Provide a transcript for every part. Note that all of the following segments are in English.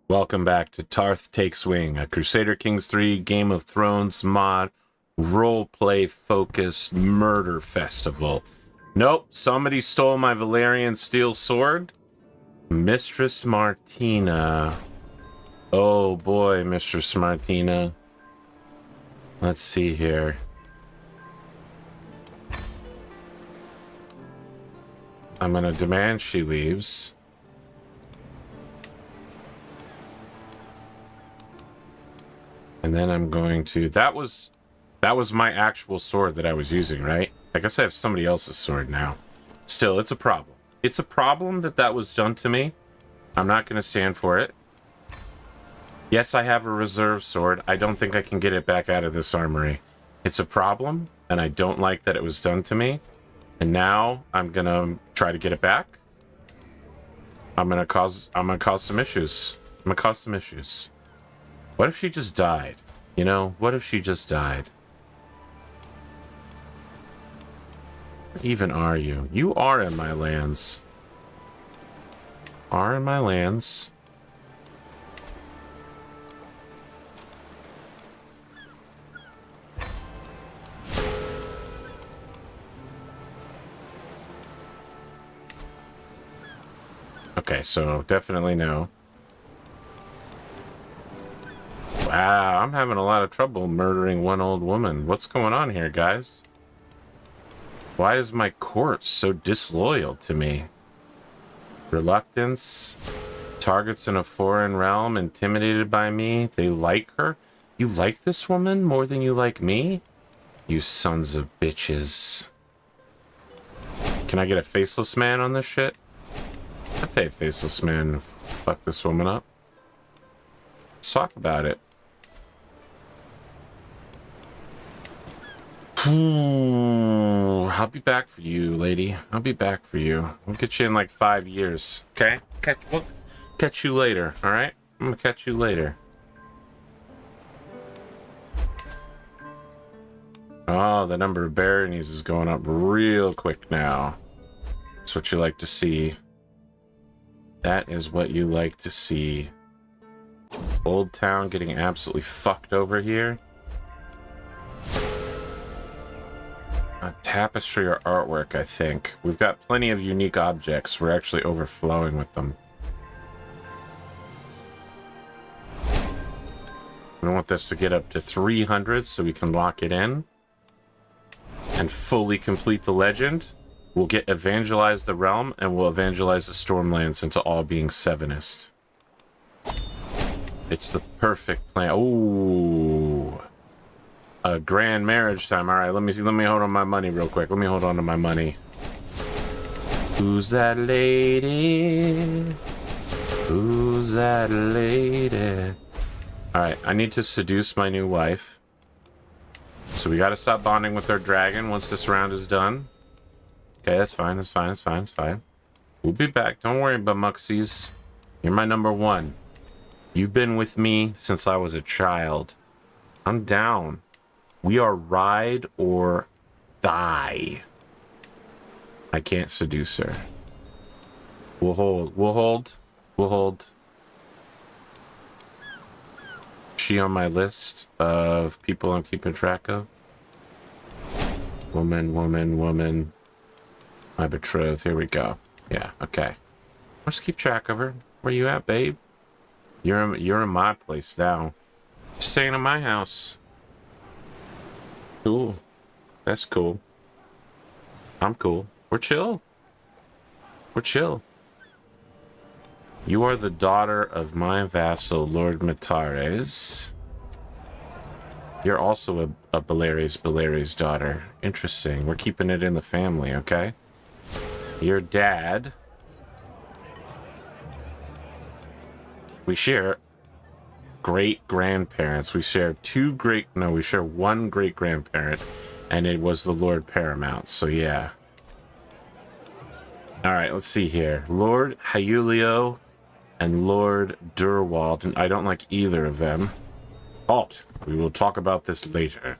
Welcome back to Tarth Takes Wing, a Crusader Kings 3 Game of Thrones mod roleplay focused murder festival. Nope, somebody stole my Valyrian steel sword. Mistress Martina. Oh boy, Mistress Martina. Let's see here. I'm gonna demand she leaves. And then I'm going to... That was my actual sword that I was using, right? I guess I have somebody else's sword now. Still, it's a problem. It's a problem that was done to me. I'm not going to stand for it. Yes, I have a reserve sword. I don't think I can get it back out of this armory. It's a problem, and I don't like that it was done to me. And now I'm going to try to get it back. I'm going to cause some issues. I'm going to cause some issues. What if she just died? You know, what if she just died? Where even are you? You are in my lands. Are in my lands. Okay, so definitely no. Wow, I'm having a lot of trouble murdering one old woman. What's going on here, guys? Why is my court so disloyal to me? Reluctance. Targets in a foreign realm intimidated by me. They like her? You like this woman more than you like me? You sons of bitches. Can I get a faceless man on this shit? I'd pay a faceless man to fuck this woman up. Let's talk about it. I'll be back for you, lady. I'll be back for you. I'll get you in like 5 years, okay? We'll catch you later, all right? I'm gonna catch you later. Oh, the number of baronies is going up real quick now. That's what you like to see. That is what you like to see. Old Town getting absolutely fucked over here. A tapestry or artwork, I think. We've got plenty of unique objects. We're actually overflowing with them. We want this to get up to 300 so we can lock it in and fully complete the legend. We'll get evangelize the realm and we'll evangelize the Stormlands into all being Sevenist. It's the perfect plan. Ooh. A grand marriage time. All right, let me hold on my money real quick. Let me hold on to my money. Who's that lady? Who's that lady? All right, I need to seduce my new wife. So we got to stop bonding with our dragon once this round is done. Okay, that's fine. That's fine. That's fine. That's fine. We'll be back. Don't worry about Muxies. You're my number one. You've been with me since I was a child. I'm down. We are ride or die. I can't seduce her. We'll hold. We'll hold. We'll hold. Is she on my list of people I'm keeping track of? Woman, woman, woman. My betrothed. Here we go. Yeah, okay. Let's keep track of her. Where you at, babe? You're in my place now. Staying in my house. Cool. That's cool. I'm cool. We're chill. We're chill. You are the daughter of my vassal, Lord Matares. You're also a Belaerys' daughter. Interesting. We're keeping it in the family, okay? Your dad. We share great-grandparents. We share we share one great-grandparent, and it was the Lord Paramount, so yeah. Alright, let's see here. Lord Hyulio and Lord Durwald, and I don't like either of them. Halt! We will talk about this later.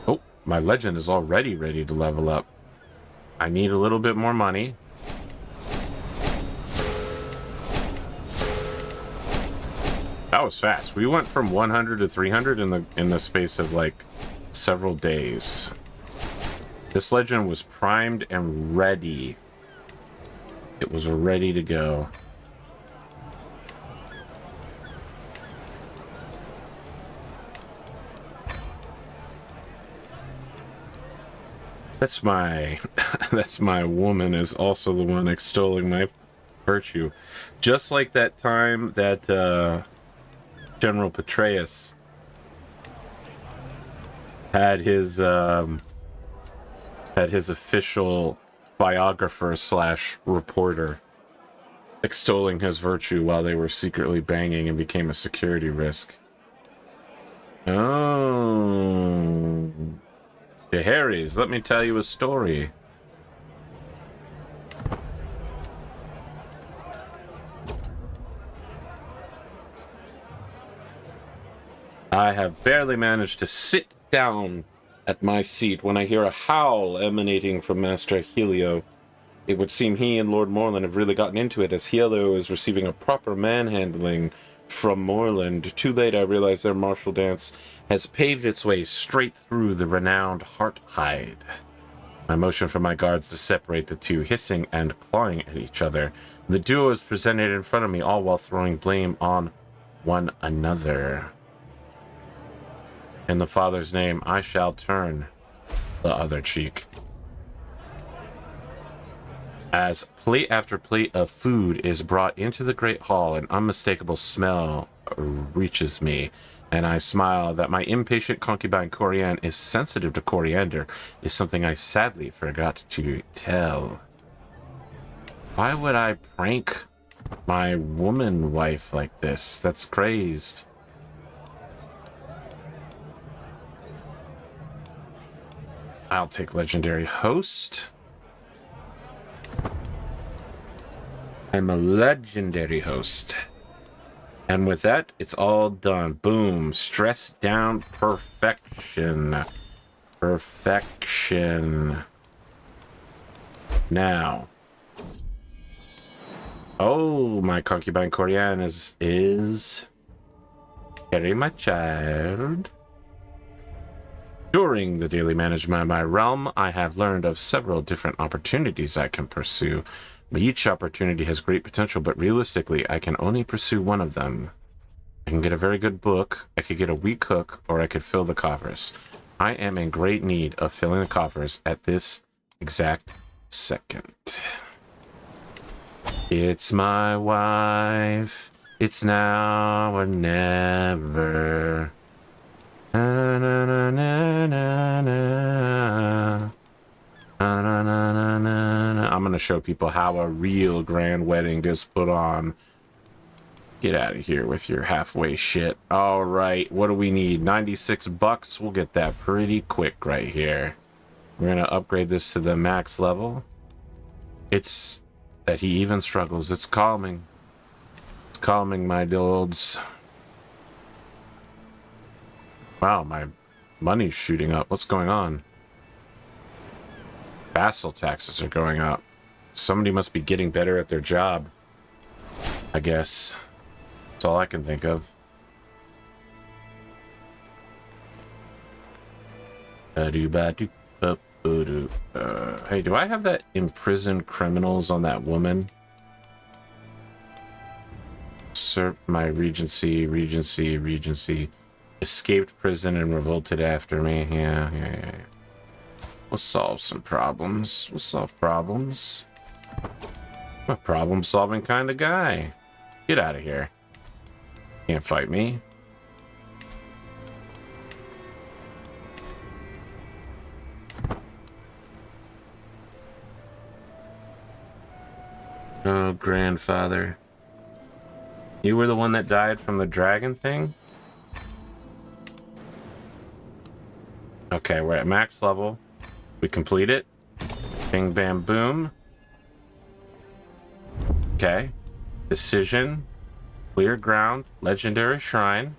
Oh, my legend is already ready to level up. I need a little bit more money. That was fast. We went from 100 to 300 in the space of like several days. This legend was primed and ready. It was ready to go. That's my that's my woman is also the one extolling my virtue. Just like that time that General Petraeus had his official biographer slash reporter extolling his virtue while they were secretly banging and became a security risk. Oh, Harry's, let me tell you a story. I have barely managed to sit down at my seat when I hear a howl emanating from Master Helio. It would seem he and Lord Morland have really gotten into it, as Helio is receiving a proper manhandling from Morland. Too late, I realize their martial dance has paved its way straight through the renowned Hearthide. I motion for my guards to separate the two, hissing and clawing at each other. The duo is presented in front of me, all while throwing blame on one another. In the Father's name, I shall turn the other cheek. As plate after plate of food is brought into the Great Hall, an unmistakable smell reaches me, and I smile. That my impatient concubine Corianne is sensitive to coriander is something I sadly forgot to tell. Why would I prank my woman wife like this? That's crazed. I'll take legendary host. I'm a legendary host. And with that, it's all done. Boom. Stress down. Perfection. Perfection. Now. Oh, my concubine Corianne is Carry my child. During the daily management of my realm, I have learned of several different opportunities I can pursue. Each opportunity has great potential, but realistically, I can only pursue one of them. I can get a very good book, I could get a weak hook, or I could fill the coffers. I am in great need of filling the coffers at this exact second. It's my wife. It's now or never. Na, na, na, na, na, na. I'm gonna show people how a real grand wedding is put on. Get out of here with your halfway shit. All right, what do we need? 96 bucks. We'll get that pretty quick right here. We're gonna upgrade this to the max level. It's that he even struggles. It's calming. It's calming, my lords. Wow, my money's shooting up. What's going on? Vassal taxes are going up. Somebody must be getting better at their job, I guess. That's all I can think of. Hey, do I have that imprisoned criminals on that woman? Usurp my regency. Escaped prison and revolted after me. Yeah. We'll solve some problems. We'll solve problems. I'm a problem-solving kind of guy. Get out of here. Can't fight me. Oh, grandfather. You were the one that died from the dragon thing? Okay, we're at max level. We complete it. Bing, bam, boom. Okay. Decision. Clear ground. Legendary shrine.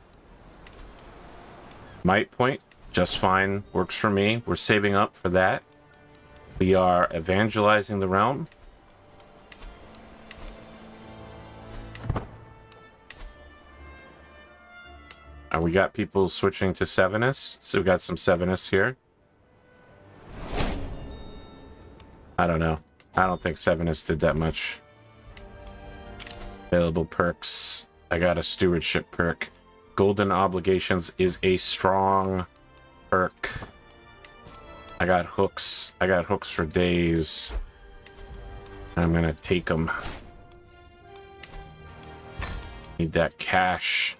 Might point. Just fine. Works for me. We're saving up for that. We are evangelizing the realm. We got people switching to Sevenus, so we got some Sevenus here. I don't know. I don't think Sevenus did that much. Available perks. I got a stewardship perk. Golden obligations is a strong perk. I got hooks. I got hooks for days. I'm gonna take them. Need that cash.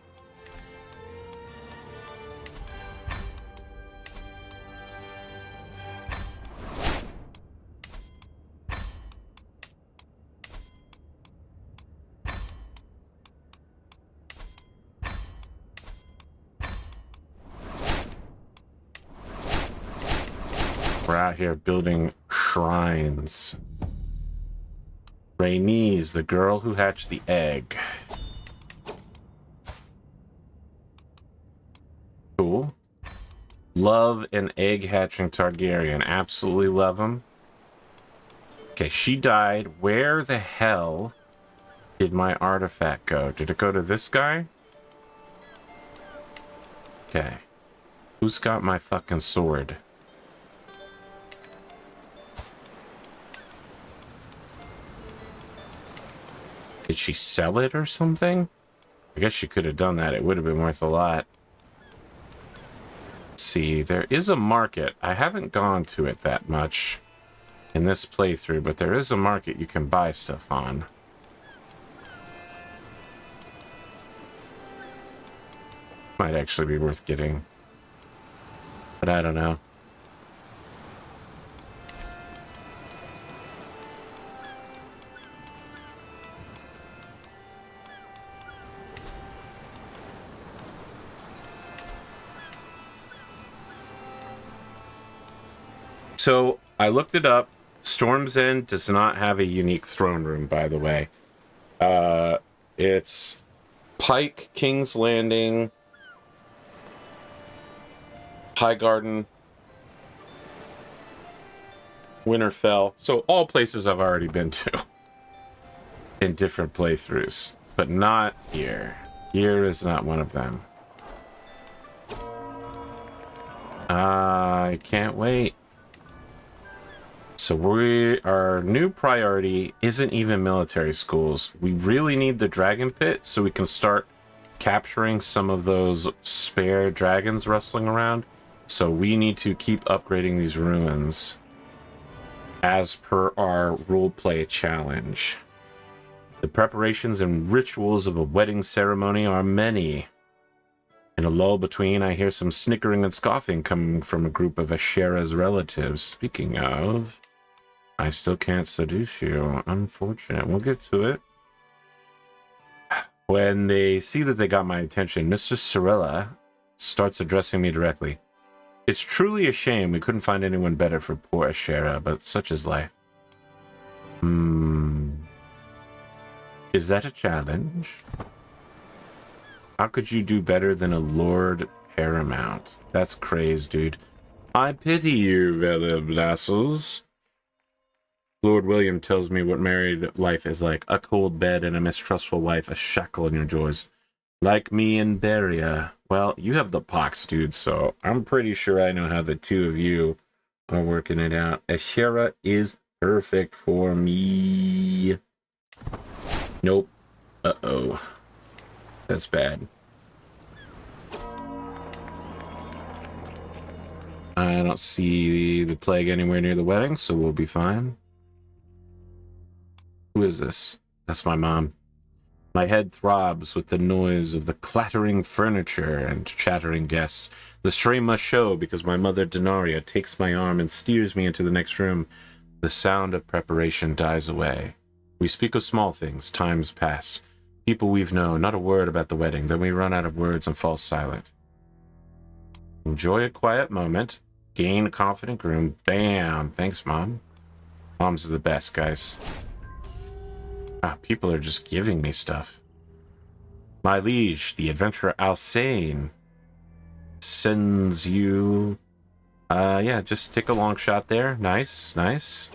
We're out here building shrines. Rhaenys, the girl who hatched the egg. Cool. Love an egg hatching Targaryen. Absolutely love him. Okay, she died. Where the hell did my artifact go? Did it go to this guy? Okay. Who's got my fucking sword? Did she sell it or something? I guess she could have done that. It would have been worth a lot. Let's see, there is a market. I haven't gone to it that much in this playthrough, but there is a market you can buy stuff on. Might actually be worth getting. But I don't know. So, I looked it up. Storm's End does not have a unique throne room, by the way. It's Pike, King's Landing, Highgarden, Winterfell. So, all places I've already been to in different playthroughs. But not here. Here is not one of them. I can't wait. So our new priority isn't even military schools. We really need the dragon pit so we can start capturing some of those spare dragons rustling around. So we need to keep upgrading these ruins as per our roleplay challenge. The preparations and rituals of a wedding ceremony are many. In a lull between, I hear some snickering and scoffing coming from a group of Ashera's relatives. Speaking of, I still can't seduce you. Unfortunate. We'll get to it. When they see that they got my attention, Mr. Sorella starts addressing me directly. It's truly a shame we couldn't find anyone better for poor Ashera, but such is life. Is that a challenge? How could you do better than a Lord Paramount? That's crazy, dude. I pity you, vassals. Lord William tells me what married life is like. A cold bed and a mistrustful wife, a shackle in your jaws. Like me and Beria. Well, you have the pox, dude, so I'm pretty sure I know how the two of you are working it out. Ashera is perfect for me. Nope. Uh-oh. That's bad. I don't see the plague anywhere near the wedding, so we'll be fine. Who is this? That's my mom. My head throbs with the noise of the clattering furniture and chattering guests. The stream must show because my mother Denaria takes my arm and steers me into the next room. The sound of preparation dies away. We speak of small things, times past. People we've known, not a word about the wedding. Then we run out of words and fall silent. Enjoy a quiet moment. Gain a confident groom. Bam! Thanks, Mom. Moms are the best, guys. Ah, people are just giving me stuff. My liege, the adventurer Alsane, sends you... yeah, just take a long shot there. Nice, nice.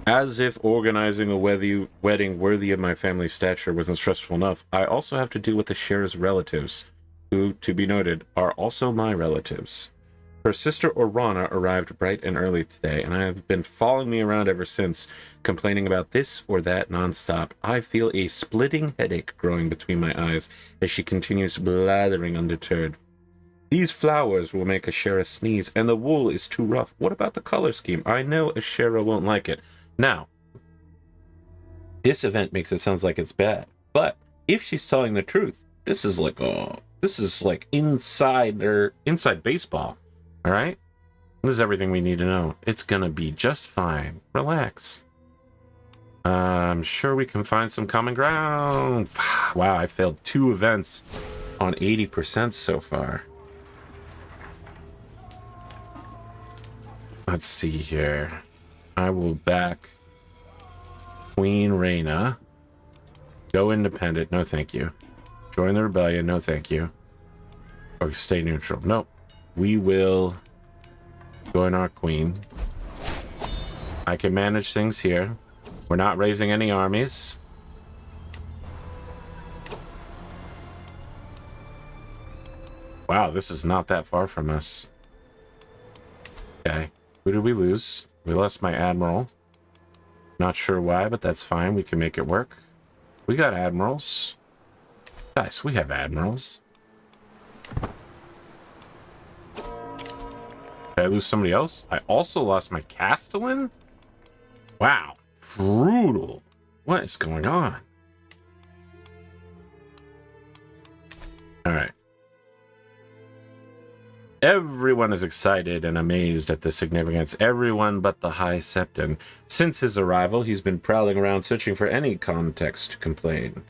As if organizing a wedding worthy of my family's stature wasn't stressful enough, I also have to deal with the Sheriff's relatives, who, to be noted, are also my relatives. Her sister Orana arrived bright and early today, and I have been following me around ever since, complaining about this or that nonstop. I feel a splitting headache growing between my eyes as she continues blathering undeterred. These flowers will make Ashera sneeze, and the wool is too rough. What about the color scheme? I know Ashera won't like it. Now, this event makes it sound like it's bad, but if she's telling the truth, this is like inside baseball. All right, this is everything we need to know. It's gonna be just fine. Relax. I'm sure we can find some common ground. Wow, I failed 2 events on 80% so far. Let's see here. I will back Queen Rhaena. Go independent. No, thank you. Join the rebellion. No, thank you. Or stay neutral. Nope. We will join our queen. I can manage things here. We're not raising any armies. Wow, this is not that far from us. Okay. Who did we lose? We lost my admiral. Not sure why, but that's fine. We can make it work. We got admirals. Guys, we have admirals. Did I lose somebody else? I also lost my castellan? Wow. Brutal. What is going on? All right. Everyone is excited and amazed at the significance. Everyone but the High Septon. Since his arrival, he's been prowling around searching for any context to complain.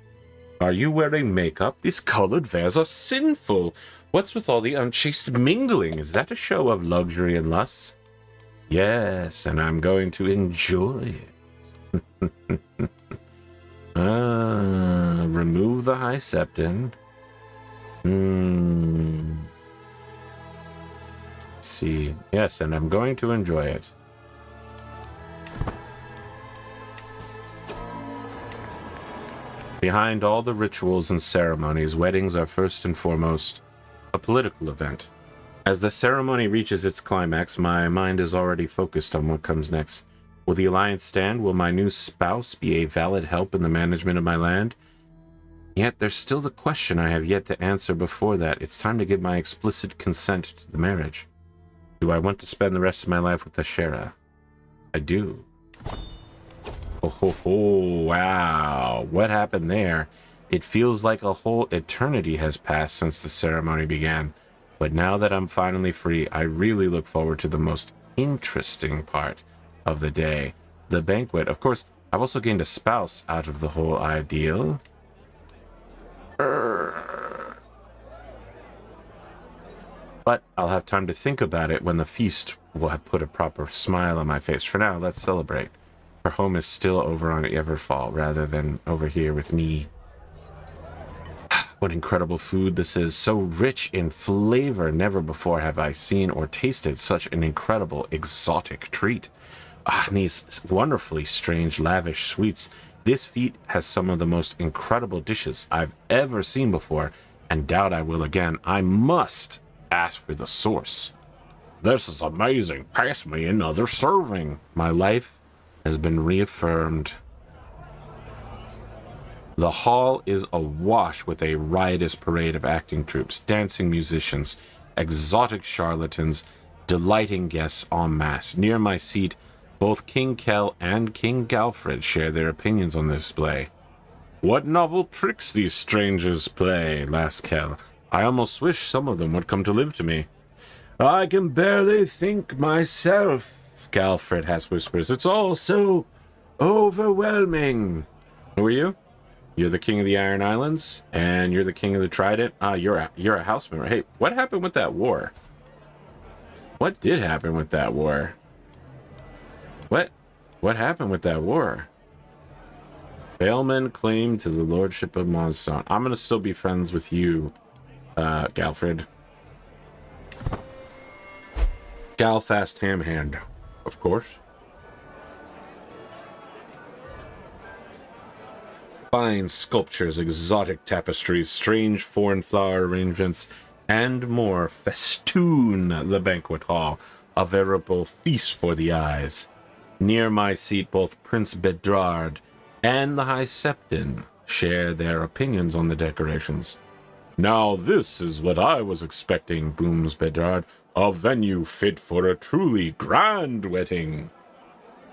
Are you wearing makeup? These colored veils are sinful. What's with all the unchaste mingling? Is that a show of luxury and lust? Yes, and I'm going to enjoy it. Remove the High Septon. See. Yes, and I'm going to enjoy it. Behind all the rituals and ceremonies, weddings are first and foremost a political event. As the ceremony reaches its climax, my mind is already focused on what comes next. Will the alliance stand? Will my new spouse be a valid help in the management of my land? Yet there's still the question I have yet to answer before that. It's time to give my explicit consent to the marriage. Do I want to spend the rest of my life with Ashera? I do. Oh, wow. What happened there? It feels like a whole eternity has passed since the ceremony began. But now that I'm finally free, I really look forward to the most interesting part of the day. The banquet. Of course, I've also gained a spouse out of the whole ideal. But I'll have time to think about it when the feast will have put a proper smile on my face. For now, let's celebrate. Her home is still over on Everfall rather than over here with me. What incredible food this is. So rich in flavor. Never before have I seen or tasted such an incredible exotic treat. And these wonderfully strange, lavish sweets. This feast has some of the most incredible dishes I've ever seen before, and doubt I will again. I must ask for the source. This is amazing. Pass me another serving. My life has been reaffirmed. The hall is awash with a riotous parade of acting troupes, dancing musicians, exotic charlatans, delighting guests en masse. Near my seat, both King Kell and King Galfred share their opinions on the display. What novel tricks these strangers play, laughed Kell. I almost wish some of them would come to live to me. I can barely think myself, Galfred has whispers. It's all so overwhelming. Who are you? You're the king of the Iron Islands, and you're the king of the Trident. You're a house member. Hey, what happened with that war? What did happen with that war? What happened with that war? Bailman claimed to the lordship of Monstone. I'm gonna still be friends with you, Galfred. Galfast Hamhand, of course. Fine sculptures, exotic tapestries, strange foreign flower arrangements, and more festoon the banquet hall, a veritable feast for the eyes. Near my seat, both Prince Bedard and the High Septon share their opinions on the decorations. Now this is what I was expecting, booms Bedard. A venue fit for a truly grand wedding.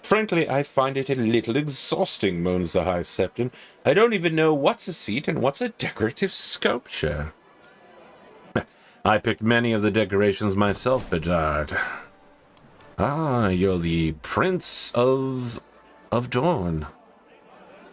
Frankly, I find it a little exhausting, moans the High Septon. I don't even know what's a seat and what's a decorative sculpture. I picked many of the decorations myself, Bedard. Ah, you're the Prince of Dorne.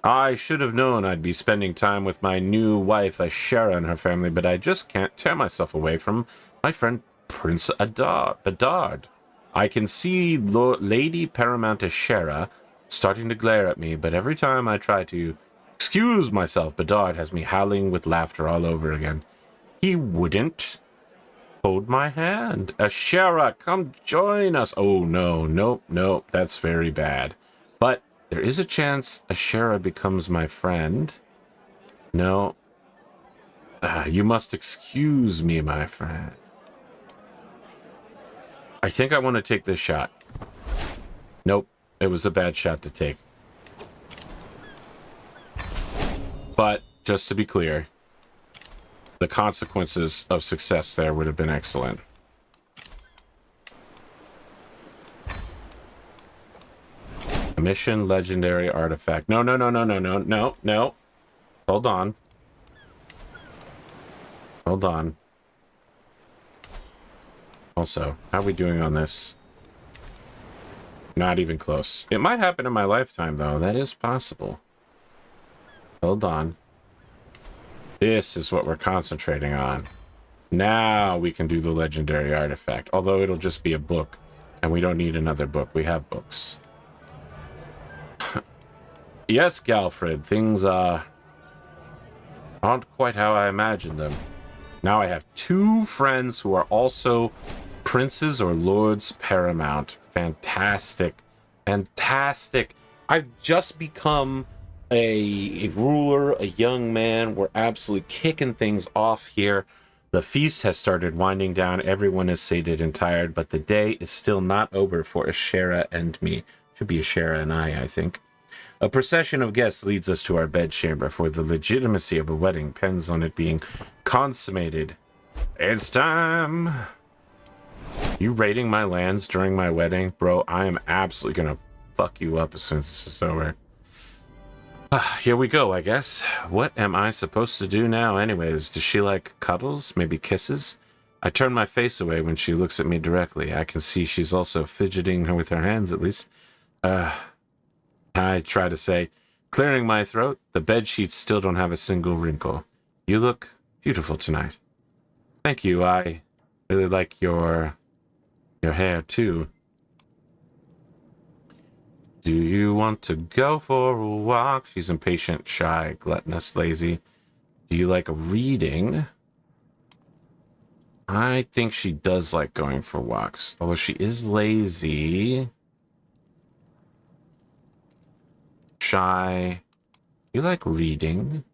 I should have known I'd be spending time with my new wife, Ashera, and her family, but I just can't tear myself away from my friend Prince Bedard. I can see Lady Paramount Ashera starting to glare at me, but every time I try to excuse myself, Bedard has me howling with laughter all over again. He wouldn't hold my hand. Ashera, come join us. Oh, no, that's very bad. But there is a chance Ashera becomes my friend. No. You must excuse me, my friend. I think I want to take this shot. Nope, it was a bad shot to take. But, just to be clear, the consequences of success there would have been excellent. A mission, legendary artifact. No. Hold on. Also, how are we doing on this? Not even close. It might happen in my lifetime, though. That is possible. Hold on. This is what we're concentrating on. Now we can do the legendary artifact. Although it'll just be a book. And we don't need another book. We have books. Yes, Galfred. Things, aren't quite how I imagined them. Now I have two friends who are also princes or lords paramount. Fantastic. I've just become a ruler, a young man. We're absolutely kicking things off here. The feast has started winding down. Everyone is sated and tired, but the day is still not over for Ashera and me. Should be Ashera and I think. A procession of guests leads us to our bedchamber, for the legitimacy of a wedding depends on it being consummated. It's time! You raiding my lands during my wedding? Bro, I am absolutely gonna fuck you up as soon as this is over. Here we go, I guess. What am I supposed to do now anyways? Does she like cuddles? Maybe kisses? I turn my face away when she looks at me directly. I can see she's also fidgeting with her hands, at least. I try to say, clearing my throat, the bed sheets still don't have a single wrinkle. You look beautiful tonight. Thank you. I really like your hair, too. Do you want to go for a walk? She's impatient, shy, gluttonous, lazy. Do you like a reading? I think she does like going for walks, although she is lazy. Shy. You like reading?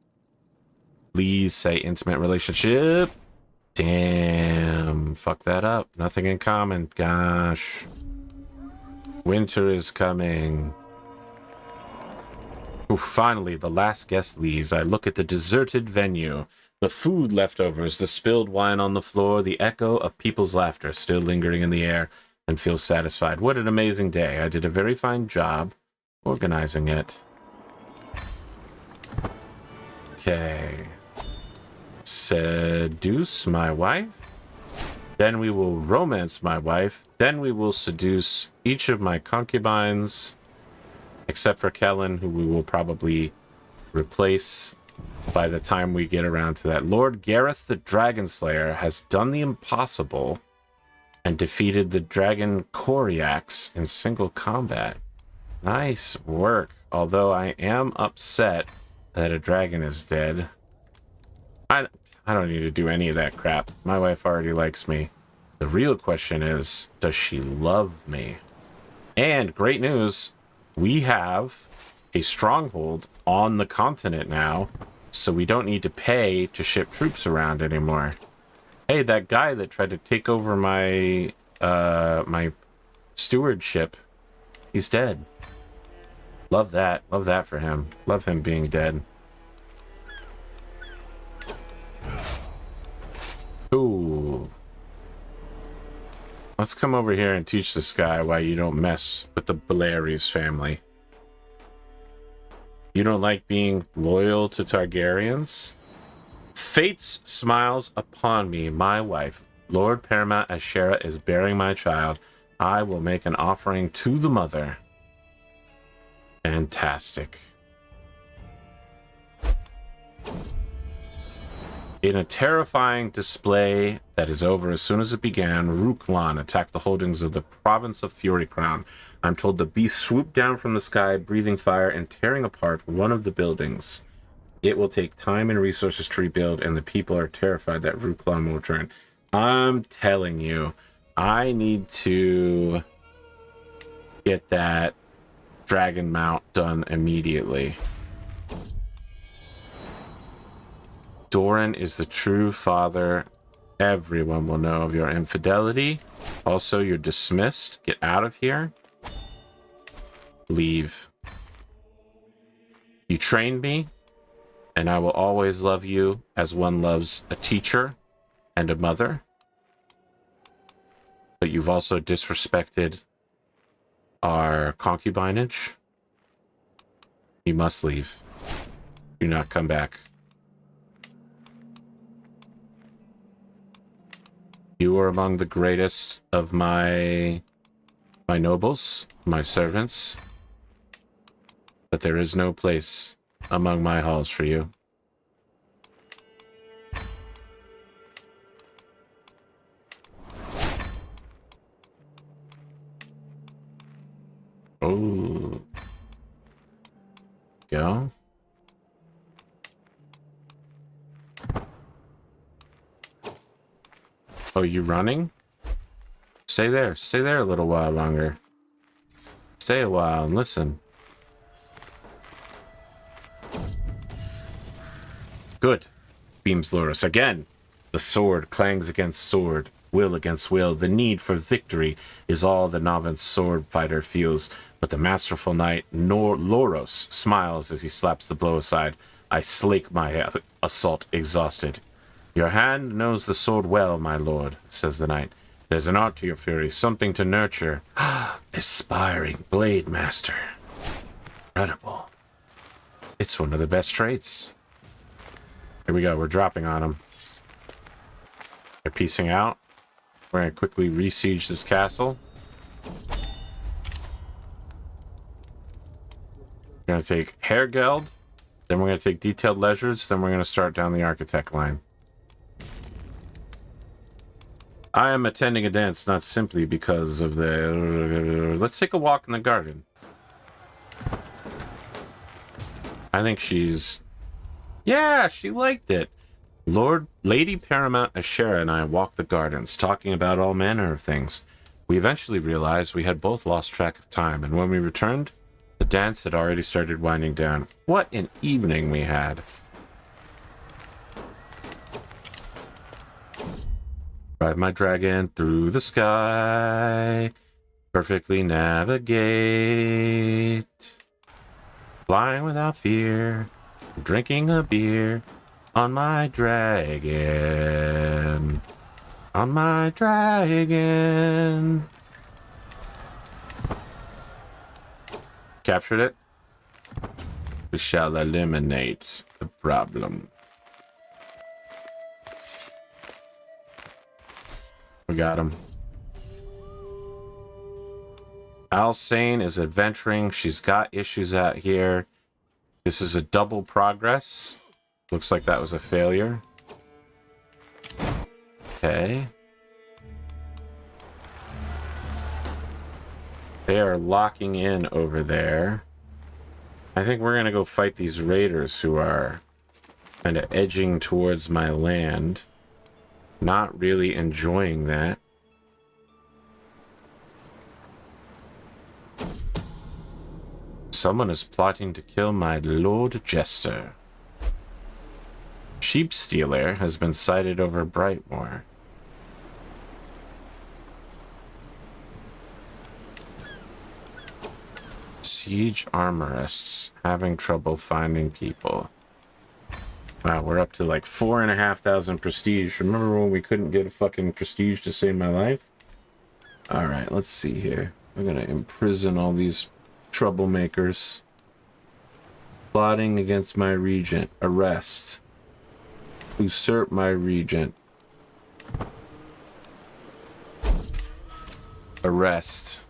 Please say intimate relationship. Damn. Fuck that up. Nothing in common. Gosh. Winter is coming. Ooh, finally, the last guest leaves. I look at the deserted venue. The food leftovers, the spilled wine on the floor, the echo of people's laughter still lingering in the air, and feel satisfied. What an amazing day. I did a very fine job organizing it. Okay. Seduce my wife. Then we will romance my wife. Then we will seduce each of my concubines, except for Kellen, who we will probably replace by the time we get around to that. Lord Gareth the Dragonslayer has done the impossible and defeated the dragon Coriax in single combat. Nice work. Although I am upset that a dragon is dead. I don't need to do any of that crap. My wife already likes me. The real question is, does she love me? And great news, we have a stronghold on the continent now, so we don't need to pay to ship troops around anymore. Hey, that guy that tried to take over my my stewardship, he's dead. Love that. Love that for him. Love him being dead. Ooh. Let's come over here and teach this guy why you don't mess with the Belaerys family. You don't like being loyal to Targaryens? Fate's smiles upon me, my wife. Lord Paramount Ashera is bearing my child. I will make an offering to the mother. Fantastic. In a terrifying display that is over as soon as it began, Ruklan attacked the holdings of the province of Fury Crown. I'm told the beast swooped down from the sky, breathing fire and tearing apart one of the buildings. It will take time and resources to rebuild, and the people are terrified that Ruklan will return. I'm telling you, I need to get that dragon mount done immediately. Doran is the true father. Everyone will know of your infidelity. Also, you're dismissed. Get out of here. Leave. You trained me, and I will always love you as one loves a teacher and a mother. But you've also disrespected our concubinage. You must leave. Do not come back. You are among the greatest of my nobles, my servants. But there is no place among my halls for you. Oh. Go. Oh, you running? Stay there. Stay there a little while longer. Stay a while and listen. Good, beams Loras. Again, the sword clangs against sword, will against will. The need for victory is all the novice sword fighter feels. But the masterful knight, Loros, smiles as he slaps the blow aside. I slake my assault exhausted. Your hand knows the sword well, my lord, says the knight. There's an art to your fury, something to nurture. Aspiring blade master. Incredible. It's one of the best traits. Here we go, we're dropping on them. They're piecing out. We're going to quickly re-siege this castle. We're going to take Hairgeld, then we're going to take Detailed Leisures, then we're going to start down the Architect line. I am attending a dance not simply because of the... Let's take a walk in the garden. I think she's... Yeah, she liked it. Lady Paramount Ashera and I walked the gardens, talking about all manner of things. We eventually realized we had both lost track of time, and when we returned, the dance had already started winding down. What an evening we had. Ride my dragon through the sky, perfectly navigate, flying without fear, drinking a beer on my dragon, on my dragon. Captured it. We shall eliminate the problem. We got him. Alsane is adventuring. She's got issues out here. This is a double progress. Looks like that was a failure. Okay. They are locking in over there. I think we're going to go fight these raiders who are kind of edging towards my land. Not really enjoying that. Someone is plotting to kill my Lord Jester. Sheep stealer has been sighted over Brightmoor. Siege armorists having trouble finding people. Wow, we're up to like 4,500 prestige. Remember when we couldn't get a fucking prestige to save my life? Alright, let's see here. We're gonna imprison all these troublemakers. Plotting against my regent. Arrest. Usurp my regent. Arrest.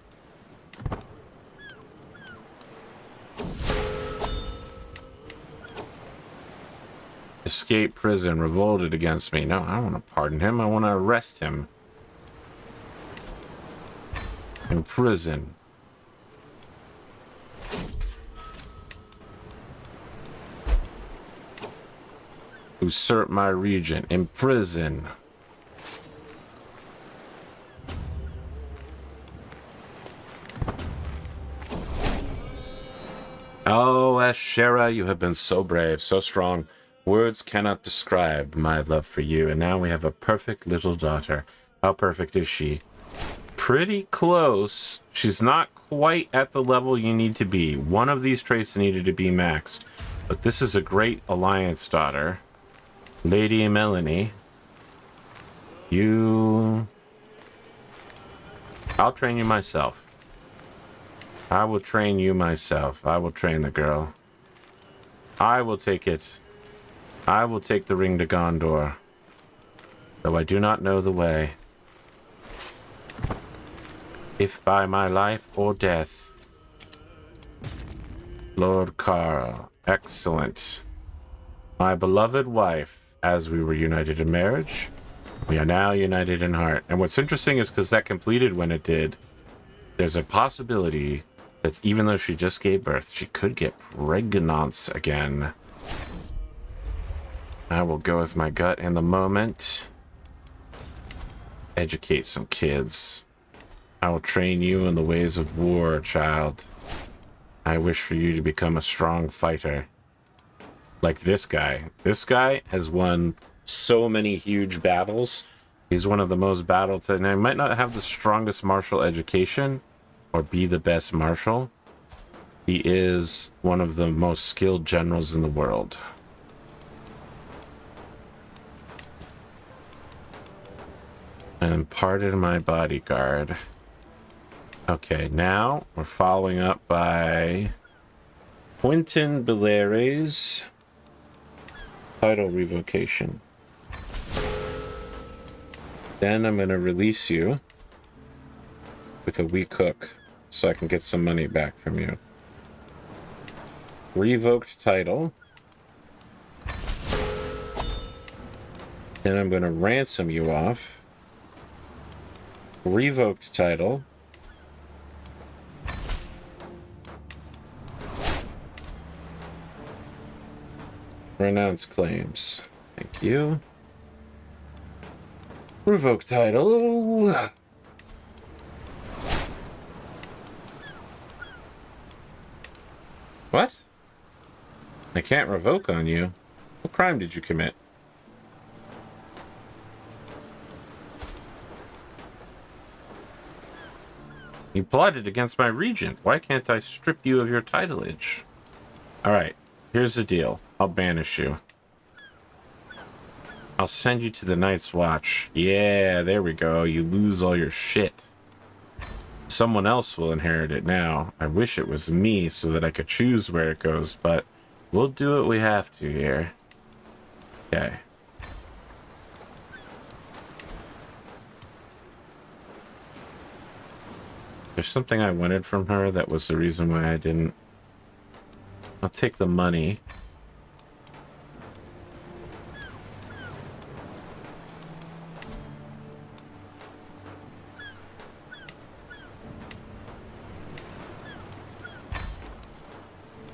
Escape prison, revolted against me. No, I don't want to pardon him. I want to arrest him. Imprison. Usurp my regent. Imprison. Oh, Ashera, you have been so brave, so strong. Words cannot describe my love for you. And now we have a perfect little daughter. How perfect is she? Pretty close. She's not quite at the level you need to be. One of these traits needed to be maxed. But this is a great alliance daughter. Lady Melanie. You... I'll train you myself. I will train you myself. I will train the girl. I will take it. I will take the ring to Gondor, though I do not know the way. If by my life or death. Lord Carl, excellent. My beloved wife, as we were united in marriage, we are now united in heart. And what's interesting is because that completed when it did, there's a possibility that even though she just gave birth, she could get pregnant again. I will go with my gut in the moment. Educate some kids. I will train you in the ways of war, child. I wish for you to become a strong fighter. Like this guy. This guy has won so many huge battles. He's one of the most battle-tested. And I might not have the strongest martial education or be the best marshal. He is one of the most skilled generals in the world. And pardon my bodyguard. Okay, now we're following up by Orys Belaerys. Title revocation. Then I'm going to release you with a weak hook so I can get some money back from you. Revoked title. Then I'm going to ransom you off. Revoked title. Renounce claims. Thank you. Revoke title. What? I can't revoke on you. What crime did you commit? You plotted against my regent. Why can't I strip you of your titleage? Alright, here's the deal. I'll banish you. I'll send you to the Night's Watch. Yeah, there we go. You lose all your shit. Someone else will inherit it now. I wish it was me so that I could choose where it goes, but we'll do what we have to here. Okay. There's something I wanted from her that was the reason why I didn't. I'll take the money.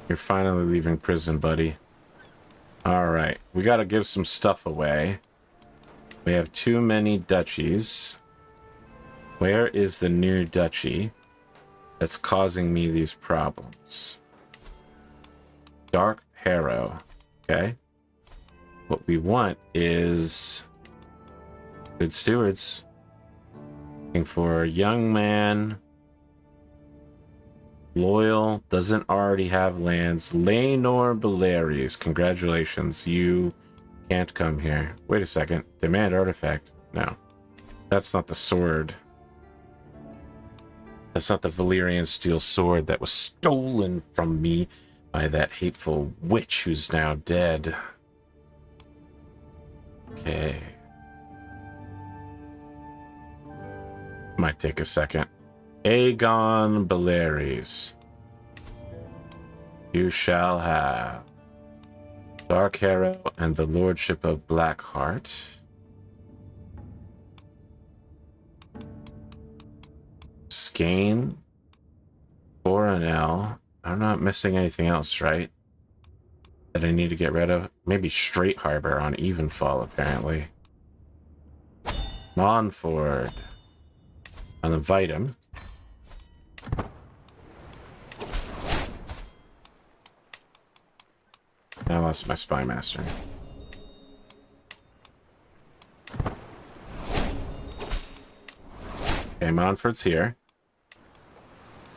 You're finally leaving prison, buddy. Alright, we gotta give some stuff away. We have too many duchies. Where is the new duchy that's causing me these problems? Dark Harrow. Okay. What we want is good stewards. Looking for a young man. Loyal. Doesn't already have lands. Orys Belaerys. Congratulations. You can't come here. Wait a second. Demand artifact. No. That's not the sword. That's not the Valyrian steel sword that was stolen from me by that hateful witch who's now dead. Okay. Might take a second. Aegon Belaerys. You shall have Dark Harrow and the Lordship of Blackheart. Skane. Boronel. I'm not missing anything else, right? That I need to get rid of. Maybe Straight Harbor on Evenfall, apparently. Monford. I'll invite him. I lost my spy master. Okay, Montford's here.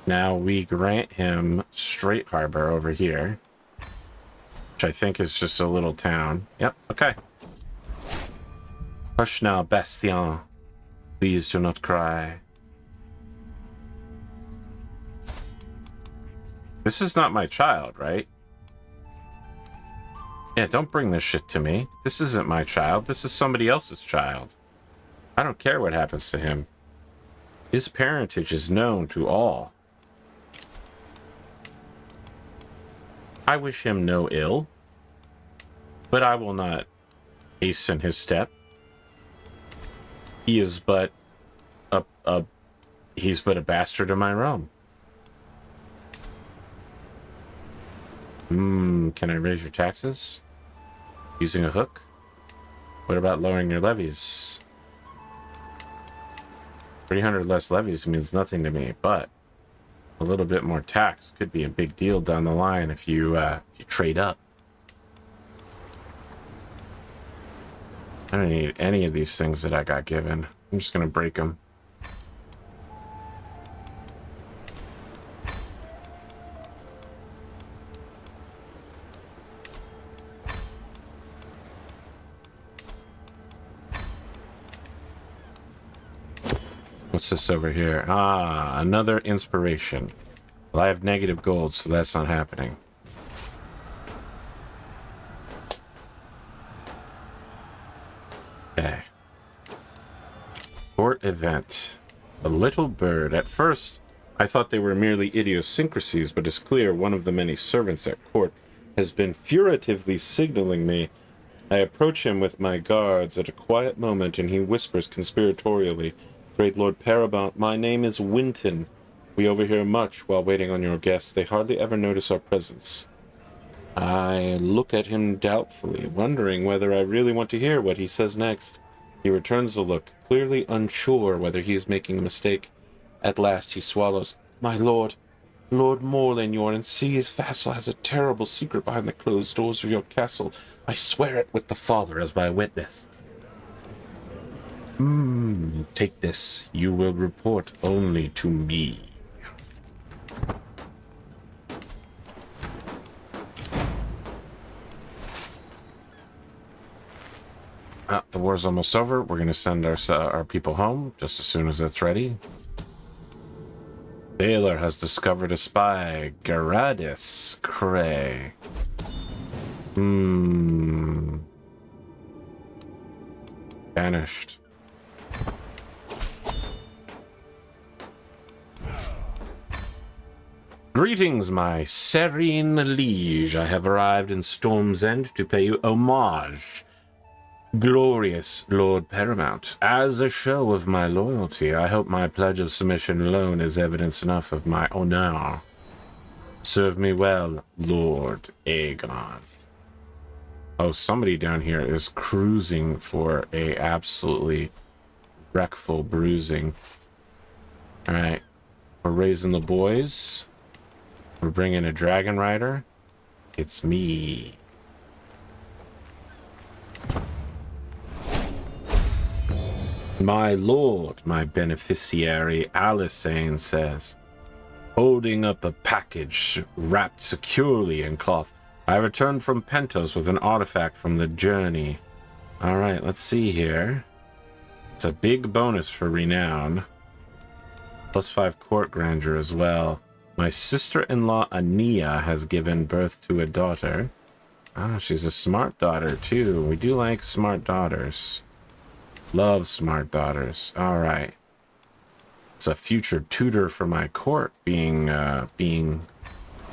Now we grant him Straight Harbor over here, which I think is just a little town. Yep, okay. Hush now, Bastien. Please do not cry. This is not my child, right? Yeah, don't bring this shit to me. This isn't my child. This is somebody else's child. I don't care what happens to him. His parentage is known to all. I wish him no ill, but I will not hasten his step. He is but he's but a bastard of my realm. Can I raise your taxes? Using a hook? What about lowering your levies? 300 less levies means nothing to me, but a little bit more tax could be a big deal down the line if you trade up. I don't need any of these things that I got given. I'm just gonna break them. What's this over here? Ah, another inspiration. Well, I have negative gold, so that's not happening. Okay. Court event. A little bird. At first, I thought they were merely idiosyncrasies, but it's clear one of the many servants at court has been furtively signaling me. I approach him with my guards at a quiet moment, and he whispers conspiratorially, "Great Lord Paramount, my name is Winton. We overhear much while waiting on your guests. They hardly ever notice our presence." I look at him doubtfully, wondering whether I really want to hear what he says next. He returns the look, clearly unsure whether he is making a mistake. At last he swallows. "My lord, Lord Morlin, your insidious vassal, has a terrible secret behind the closed doors of your castle. I swear it with the Father as my witness." Take this. You will report only to me. The war's almost over. We're going to send our people home just as soon as it's ready. Baylor has discovered a spy. Garadis Cray. Banished. Greetings, my serene liege. I have arrived in Storm's End to pay you homage. Glorious Lord Paramount, as a show of my loyalty, I hope my pledge of submission alone is evidence enough of my honor. Serve me well, Lord Aegon. Oh, somebody down here is cruising for a absolutely wreckful bruising. Alright, we're raising the boys. We're bringing a dragon rider. It's me. My lord, my beneficiary, Alisane says, holding up a package wrapped securely in cloth. I returned from Pentos with an artifact from the journey. All right, let's see here. It's a big bonus for renown. +5 court grandeur as well. My sister-in-law Ania has given birth to a daughter. Ah, she's a smart daughter too. We do like smart daughters. Love smart daughters. All right. It's a future tutor for my court being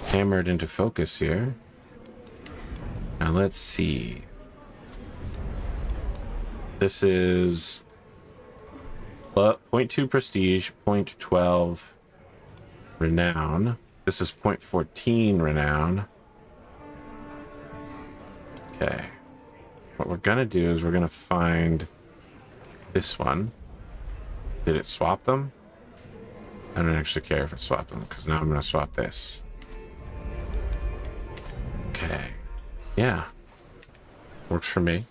hammered into focus here. Now let's see. This is 0.2 prestige, 0.12 renown. This is 0.14 renown. Okay. What we're gonna do is we're gonna find this one. Did it swap them? I don't actually care if it swapped them, because now I'm gonna swap this. Okay. Yeah. Works for me.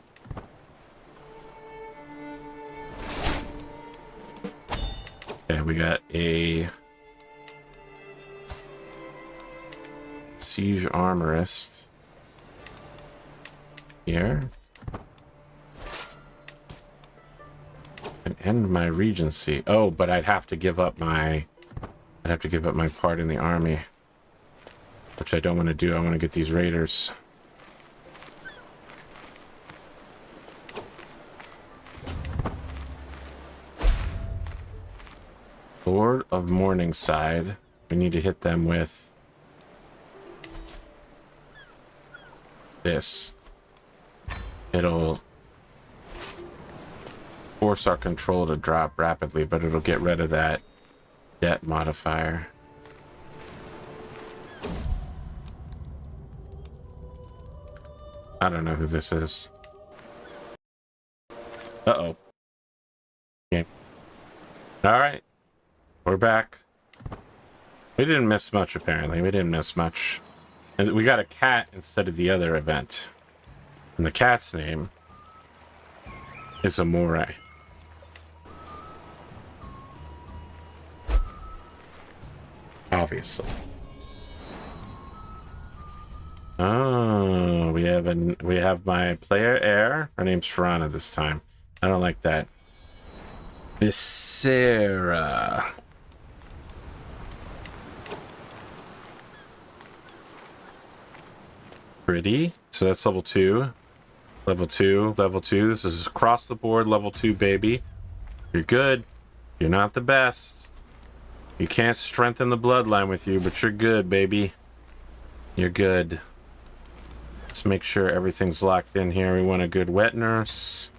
Okay, we got a siege armorist here. And end my regency. Oh, but I'd have to give up my part in the army, which I don't want to do. I want to get these raiders. Lord of Morningside. We need to hit them with this. It'll force our control to drop rapidly, but it'll get rid of that debt modifier. I don't know who this is. Uh-oh. Okay. All right. We're back. We didn't miss much, apparently. We didn't miss much. We got a cat instead of the other event. And the cat's name is Amore. Obviously. Oh, we have my player heir. Her name's Farana this time. I don't like that. Viscera. Pretty. So that's level 2. Level 2, level 2. This is across the board, level 2, baby. You're good. You're not the best. You can't strengthen the bloodline with you, but you're good, baby. You're good. Let's make sure everything's locked in here. We want a good wet nurse.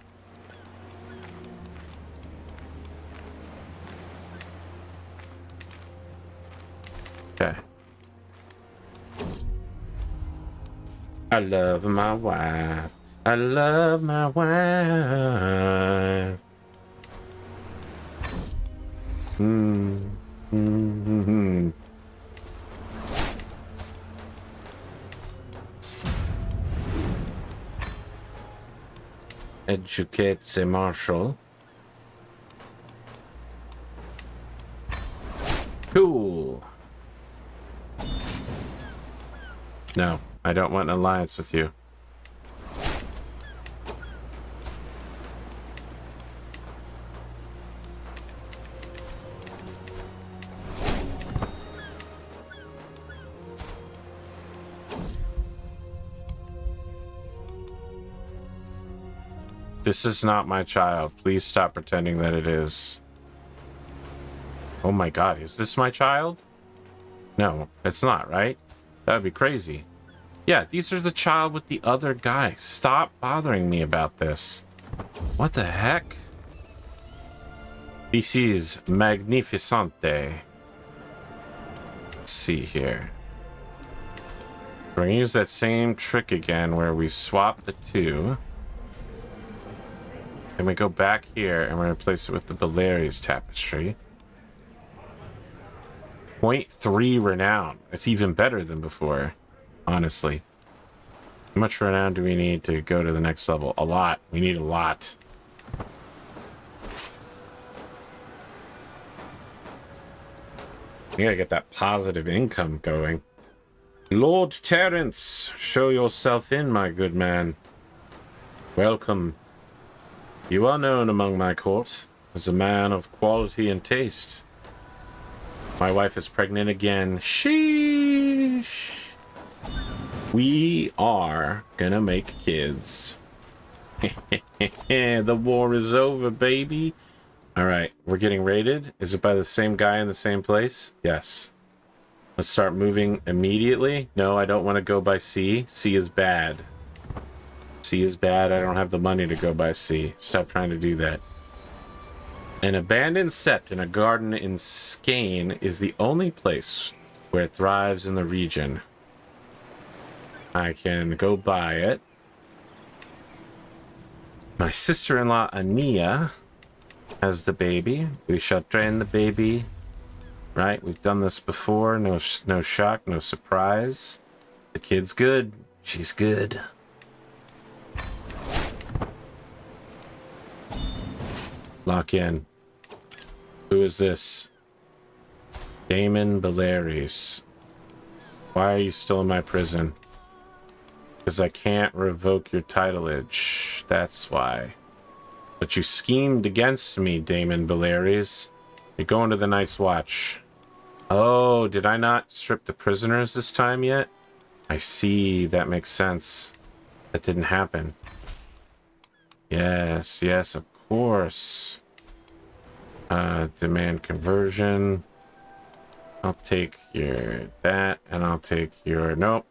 Okay. I love my wife. I love my wife. Educate the marshal. Cool. No, I don't want an alliance with you. This is not my child. Please stop pretending that it is. Oh my god, is this my child? No, it's not, right? That would be crazy. Yeah, these are the child with the other guy. Stop bothering me about this. What the heck? This is magnificente. Let's see here. We're gonna use that same trick again where we swap the two. And we go back here and we're gonna replace it with the Belaerys tapestry. 0.3 renown. It's even better than before, honestly. How much renown do we need to go to the next level? A lot. We need a lot. You gotta get that positive income going. Lord Terrence, show yourself in, my good man. Welcome. You are known among my court as a man of quality and taste. My wife is pregnant again. Sheesh. We are gonna make kids. The war is over, baby. Alright, we're getting raided. Is it by the same guy in the same place? Yes. Let's start moving immediately. No, I don't want to go by sea. Sea is bad. Sea is bad. I don't have the money to go by sea. Stop trying to do that. An abandoned sept in a garden in Skane is the only place where it thrives in the region. I can go buy it. My sister-in-law, Ania, has the baby. We shall train the baby. Right? We've done this before. No shock, no surprise. The kid's good. She's good. Lock in. Who is this? Daemon Belaerys. Why are you still in my prison? Because I can't revoke your titleage. That's why. But you schemed against me, Daemon Belaerys. You're going to the Night's Watch. Oh, did I not strip the prisoners this time yet? I see. That makes sense. That didn't happen. Yes, yes, of course. Demand conversion. I'll take your that, and I'll take your nope.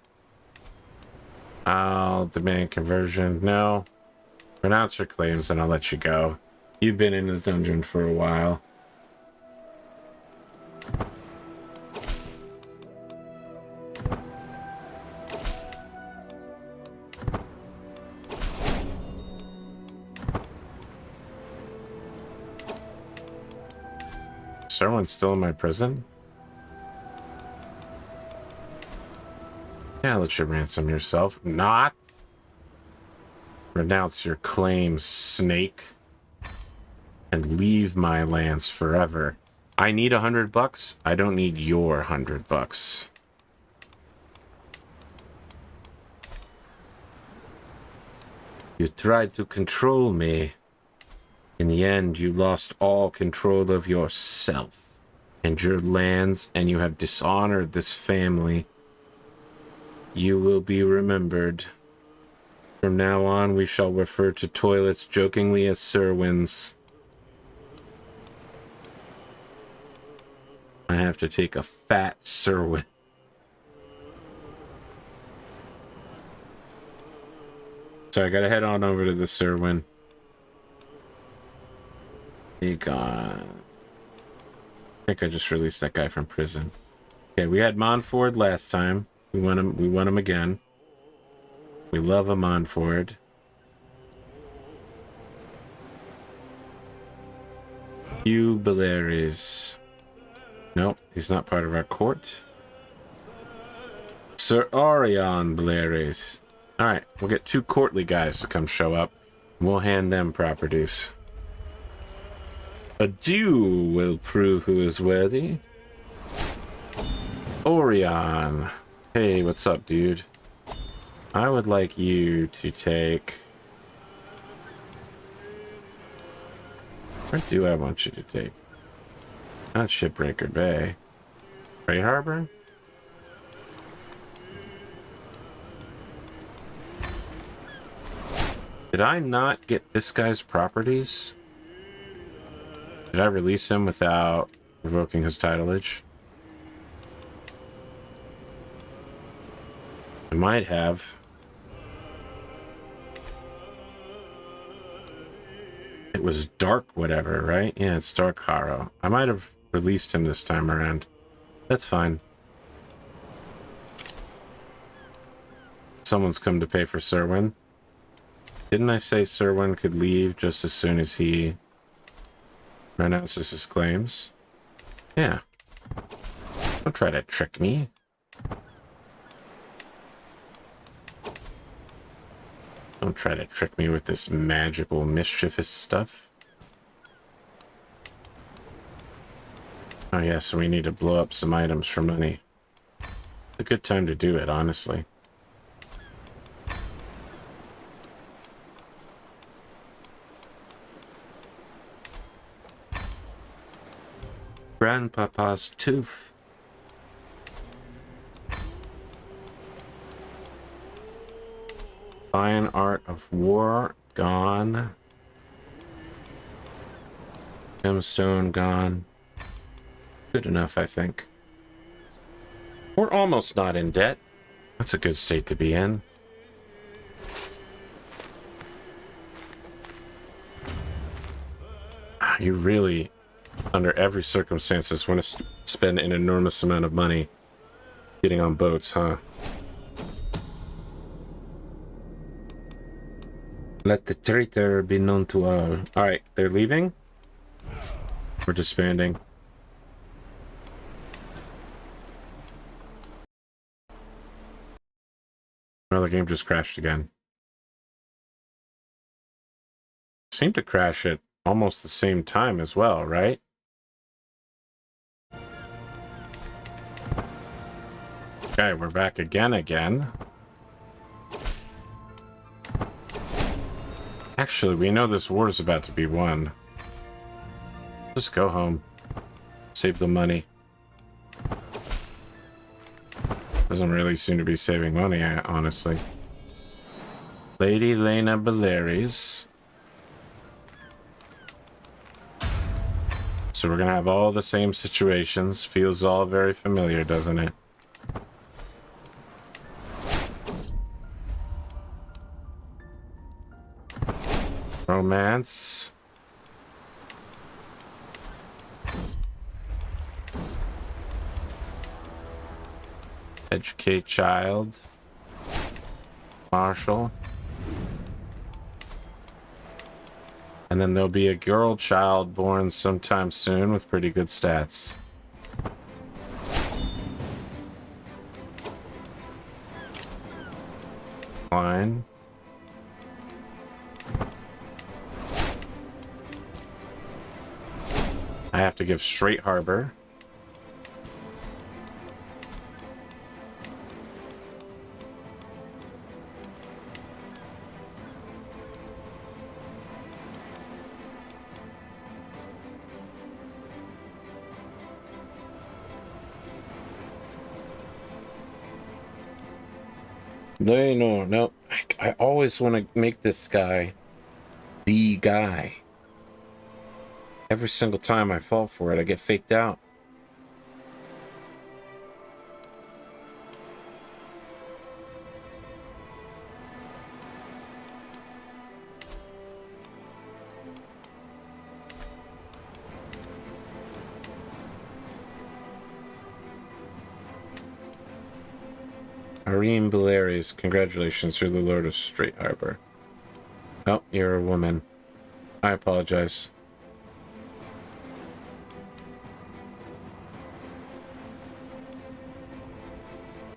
I'll demand conversion. No. Renounce your claims, and I'll let you go. You've been in the dungeon for a while. Someone's still in my prison? Yeah, let you ransom yourself. Not. Renounce your claims, snake. And leave my lands forever. I need $100. I don't need your $100. You tried to control me. In the end, you lost all control of yourself and your lands, and you have dishonored this family. You will be remembered. From now on, we shall refer to toilets jokingly as Serwins. I have to take a fat Serwin. So I gotta head on over to the Serwin. He gone. I think I just released that guy from prison. Okay, we had Montford last time. We want him again. We love a Montford. COW-AGOT. Nope, he's not part of our court. Sir Orys Belaerys. Alright, we'll get 2 courtly guys to come show up. We'll hand them properties. A duel will prove who is worthy. Orion. Hey, what's up, dude? I would like you to take... Where do I want you to take? Not Shipbreaker Bay. Grey Harbor? Did I not get this guy's properties? Did I release him without revoking his titleage? I might have. It was Dark whatever, right? Yeah, it's Dark Harrow. I might have released him this time around. That's fine. Someone's come to pay for Serwyn. Didn't I say Serwyn could leave just as soon as he renounces his claims? Yeah. Don't try to trick me. Don't try to trick me with this magical, mischievous stuff. Oh yeah, so we need to blow up some items for money. It's a good time to do it, honestly. Grandpapa's tooth. Fine art of war gone. Gemstone gone. Good enough, I think. We're almost not in debt. That's a good state to be in. You really, under every circumstances, want to spend an enormous amount of money getting on boats, huh? Let the traitor be known to all. Alright, they're leaving? We're disbanding. Oh, the game just crashed again. Seemed to crash at almost the same time as well, right? Okay, we're back again. Actually, we know this war is about to be won. Just go home. Save the money. Doesn't really seem to be saving money, honestly. Lady Lena Belaerys. So we're gonna have all the same situations. Feels all very familiar, doesn't it? Romance. Educate child. Marshal. And then there'll be a girl child born sometime soon with pretty good stats. Fine. I have to give Straight Harbor. No. I always want to make this guy the guy. Every single time I fall for it, I get faked out. Orys Belaerys, congratulations, you're the Lord of Straight Harbor. Oh, you're a woman. I apologize.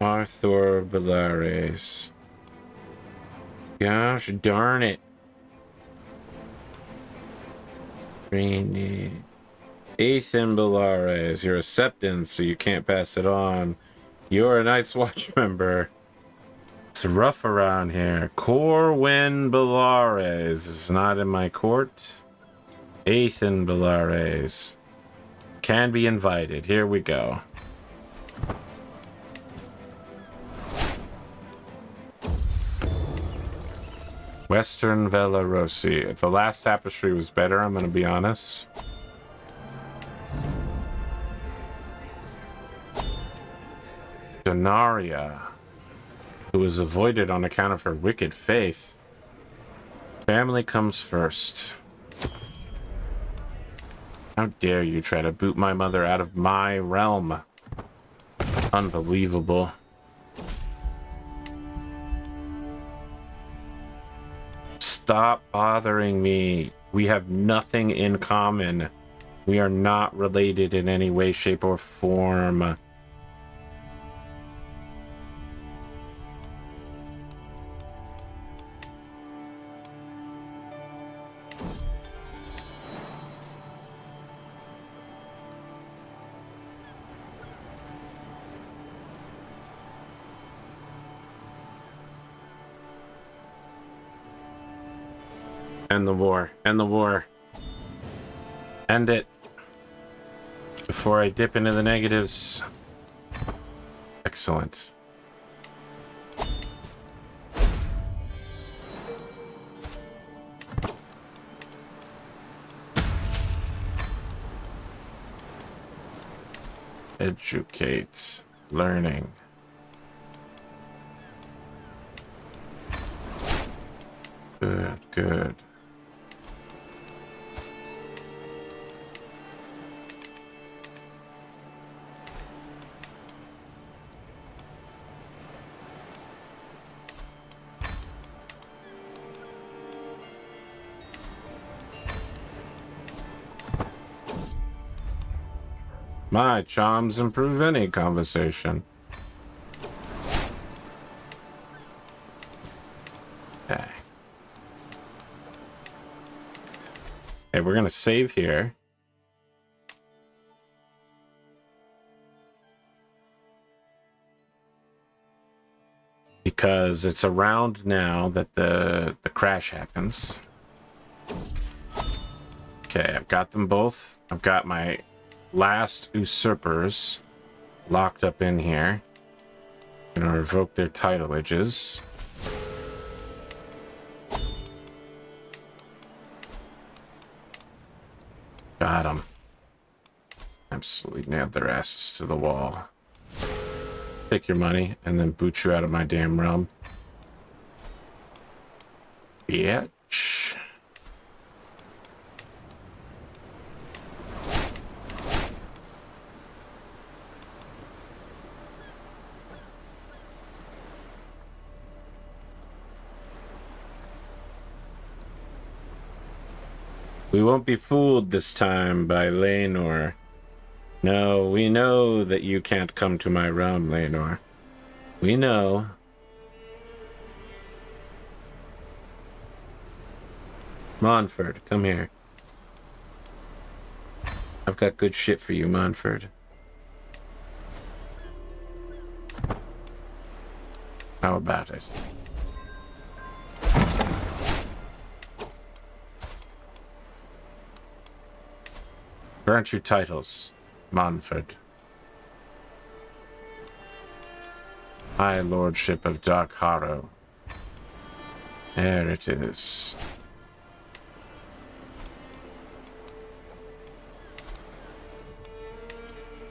Arthur Belaerys. Gosh darn it. Ethan Belaerys. You're a Septon, so you can't pass it on. You're a Night's Watch member. It's rough around here. Corwin Belaerys is not in my court. Ethan Belaerys can be invited. Here we go. Western Velarosi. The last tapestry was better, I'm going to be honest. Donaria, who was avoided on account of her wicked faith. Family comes first. How dare you try to boot my mother out of my realm? Unbelievable. Stop bothering me. We have nothing in common. We are not related in any way, shape, or form. End the war. End the war. End it. Before I dip into the negatives. Excellent. Educate. Learning. Good, good. My charms improve any conversation. Okay. Okay, we're gonna save here. Because it's around now that the crash happens. Okay, I've got them both. I've got my last usurpers locked up in here. I'm gonna revoke their titleages. Got them. Absolutely nailed their asses to the wall. Take your money and then boot you out of my damn realm. Bitch. We won't be fooled this time by Laenor. No, we know that you can't come to my realm, Laenor. We know. Montford, come here. I've got good shit for you, Montford. How about it? Grant you titles, Montford. High Lordship of Dark Harrow. There it is.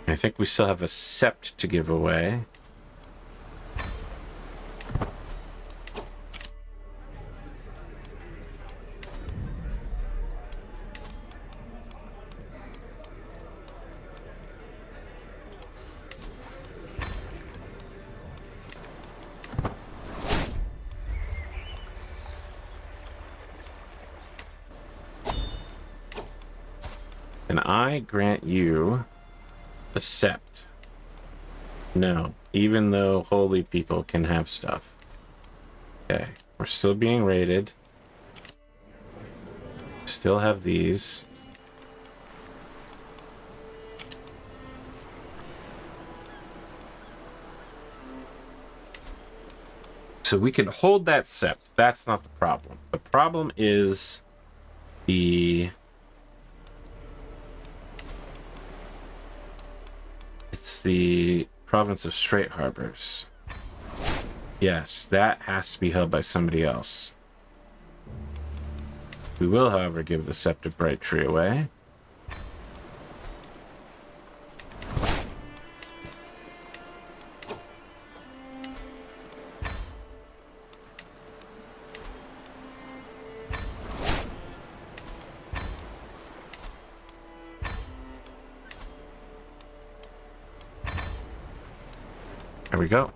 I think we still have a sept to give away. Can I grant you a sept? No, even though holy people can have stuff. Okay, we're still being raided. Still have these. So we can hold that sept. That's not the problem. The problem is it's the province of Strait Harbors. Yes, that has to be held by somebody else. We will, however, give the Sept of Bright Tree away. There we go.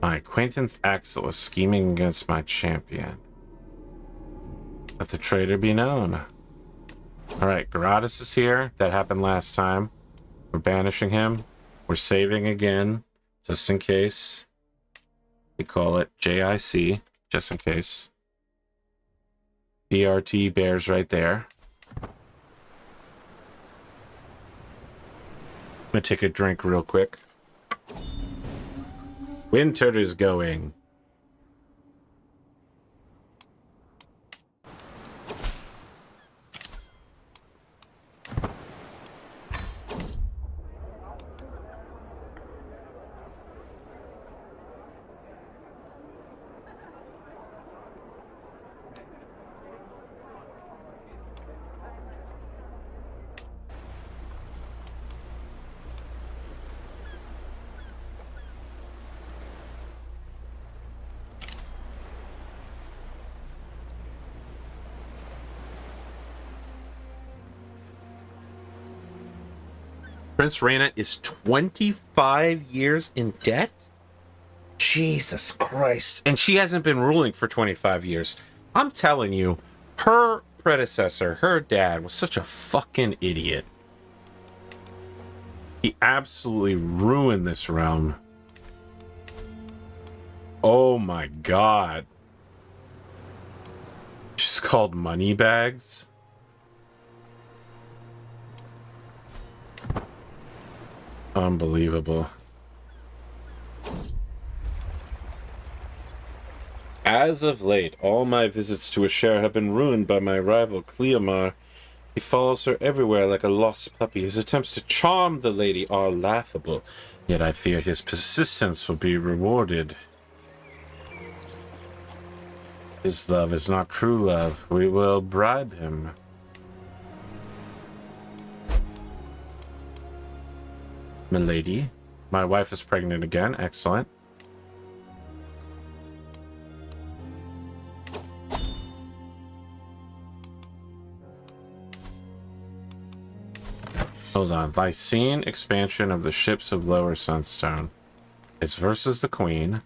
My acquaintance Axel is scheming against my champion. Let the traitor be known. Alright, Gratis is here. That happened last time. We're banishing him. We're saving again, just in case. We call it JIC, just in case. BRT bears right there. I'm gonna take a drink real quick. Winter is going. Prince Rhaena is 25 years in debt? Jesus Christ. And she hasn't been ruling for 25 years. I'm telling you, her predecessor, her dad, was such a fucking idiot. He absolutely ruined this realm. Oh my god. She's called Moneybags. Unbelievable. As of late, all my visits to Asher have been ruined by my rival, Cleomar. He follows her everywhere like a lost puppy. His attempts to charm the lady are laughable, yet I fear his persistence will be rewarded. His love is not true love. We will bribe him. Milady, my wife is pregnant again. Excellent. Hold on. Lycene expansion of the ships of Lower Sunstone. It's versus the Queen.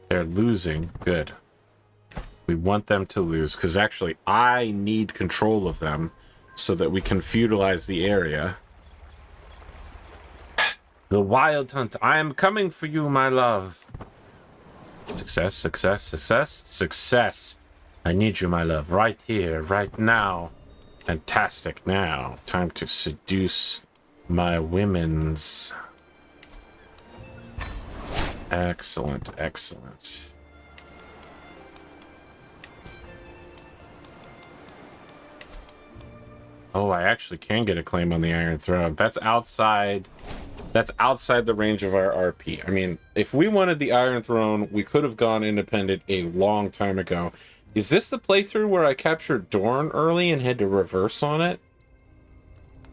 They're losing. Good. We want them to lose, because actually I need control of them so that we can feudalize the area. The Wild Hunt. I am coming for you, my love. Success, success, success, success. I need you, my love, right here, right now. Fantastic. Now, time to seduce my women's. Excellent, excellent. Oh, I actually can get a claim on the Iron Throne. That's outside the range of our RP. I mean, if we wanted the Iron Throne, we could have gone independent a long time ago. Is this the playthrough where I captured Dorne early and had to reverse on it?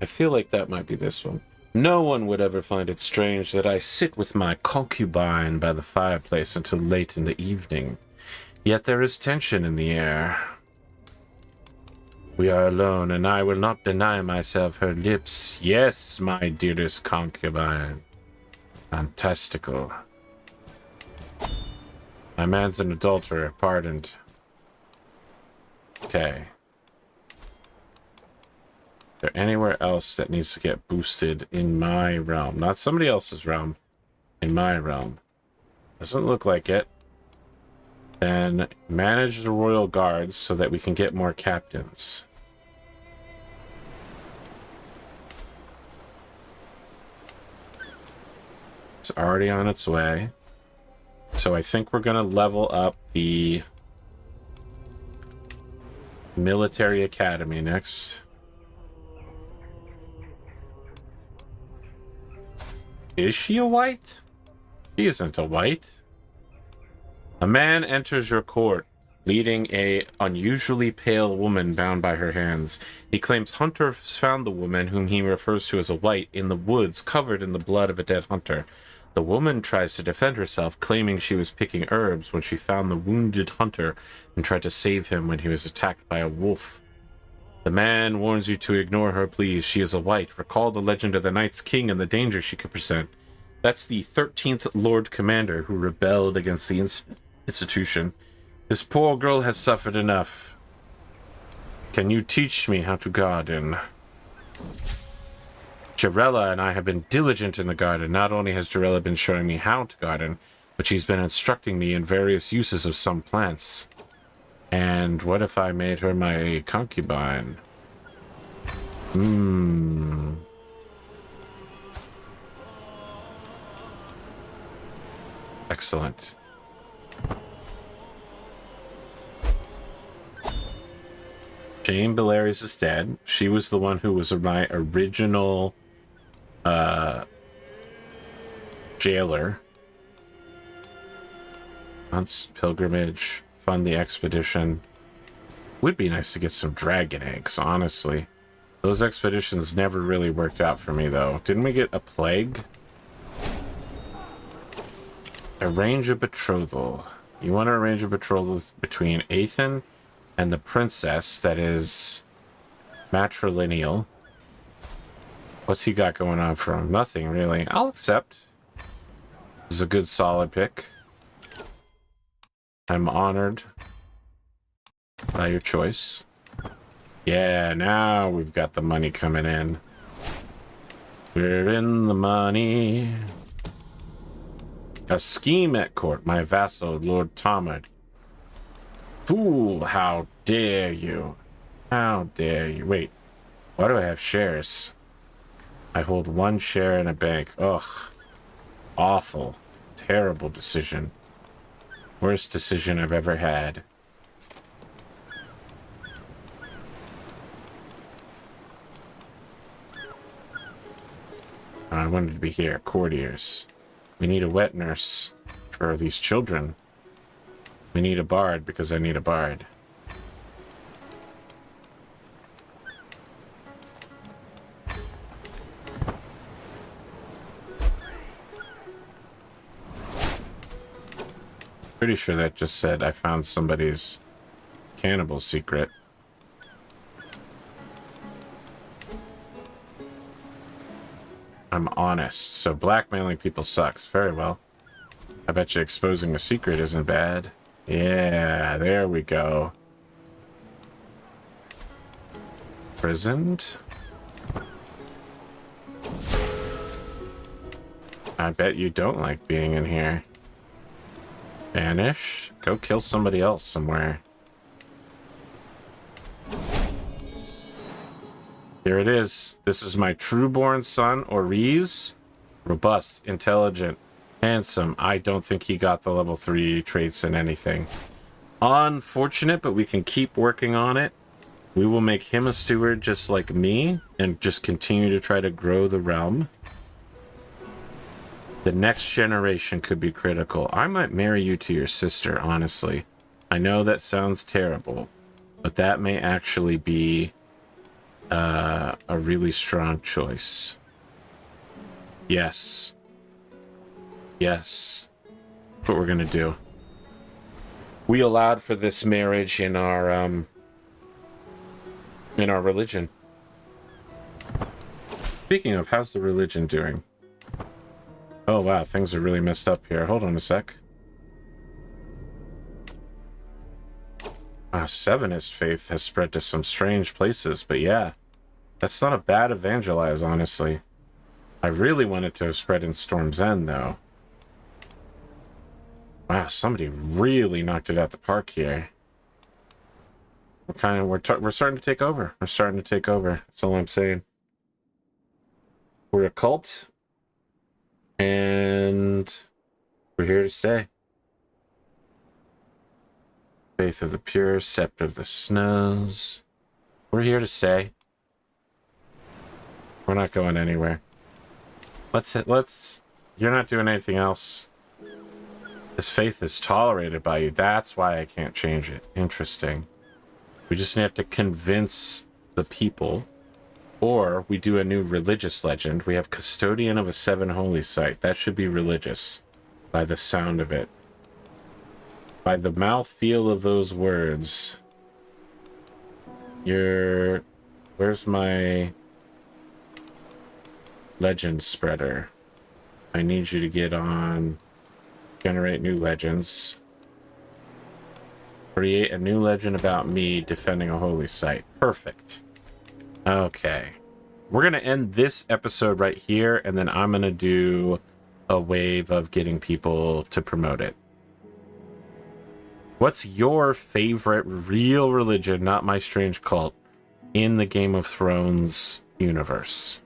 I feel like that might be this one. No one would ever find it strange that I sit with my concubine by the fireplace until late in the evening. Yet there is tension in the air. We are alone, and I will not deny myself her lips. Yes, my dearest concubine. Fantastical. My man's an adulterer, pardoned. Okay. Is there anywhere else that needs to get boosted in my realm? Not somebody else's realm. In my realm. Doesn't look like it. Then manage the royal guards so that we can get more captains. It's already on its way. So I think we're going to level up the military academy next. Is she a white? She isn't a white. A man enters your court, leading a unusually pale woman bound by her hands. He claims hunters found the woman, whom he refers to as a white, in the woods, covered in the blood of a dead hunter. The woman tries to defend herself, claiming she was picking herbs when she found the wounded hunter and tried to save him when he was attacked by a wolf. The man warns you to ignore her pleas. She is a white. Recall the legend of the Night's King and the danger she could present. That's the 13th Lord Commander who rebelled against the institution. This poor girl has suffered enough. Can you teach me how to garden? Jarella and I have been diligent in the garden. Not only has Jarella been showing me how to garden, but she's been instructing me in various uses of some plants. And what if I made her my concubine? Excellent. Jane Belaerys is dead. She was the one who was my original jailer. Once pilgrimage, fund the expedition. Would be nice to get some dragon eggs, honestly. Those expeditions never really worked out for me, though. Didn't we get a plague? Arrange a betrothal. You want to arrange a betrothal between Aethan and the princess that is matrilineal. What's he got going on for him? Nothing, really. I'll accept. This is a good, solid pick. I'm honored by your choice. Yeah, now we've got the money coming in. We're in the money. A scheme at court, my vassal, Lord Tomard. Fool, how dare you? How dare you? Wait, why do I have shares? I hold 1 share in a bank. Ugh. Awful. Terrible decision. Worst decision I've ever had. I wanted to be here. Courtiers. We need a wet nurse for these children. We need a bard because I need a bard. Pretty sure that just said I found somebody's cannibal secret. I'm honest, so blackmailing people sucks. Very well. I bet you exposing a secret isn't bad. Yeah, there we go. Imprisoned? I bet you don't like being in here. Banish? Go kill somebody else somewhere. Here it is. This is my true-born son, Orys. Robust, intelligent, handsome. I don't think he got the level 3 traits in anything. Unfortunate, but we can keep working on it. We will make him a steward just like me and just continue to try to grow the realm. The next generation could be critical. I might marry you to your sister, honestly. I know that sounds terrible, but that may actually be a really strong choice. Yes. Yes. That's what we're gonna do. We allowed for this marriage in our religion. Speaking of, how's the religion doing? Oh wow, things are really messed up here. Hold on a sec. Sevenist faith has spread to some strange places, but yeah. That's not a bad evangelize, honestly. I really wanted to have spread in Storm's End, though. Wow, somebody really knocked it out the park here. We're starting to take over. We're starting to take over. That's all I'm saying. We're a cult. And we're here to stay. Faith of the pure, scepter of the snows. We're here to stay. We're not going anywhere. You're not doing anything else. This faith is tolerated by you. That's why I can't change it. Interesting. We just have to convince the people. Or we do a new religious legend. We have Custodian of a 7 Holy Site. That should be religious. By the sound of it. By the mouthfeel of those words. Where's my legend spreader? I need you to get on generate new legends. Create a new legend about me defending a holy site. Perfect. Okay. We're going to end this episode right here, and then I'm going to do a wave of getting people to promote it. What's your favorite real religion, not my strange cult, in the Game of Thrones universe?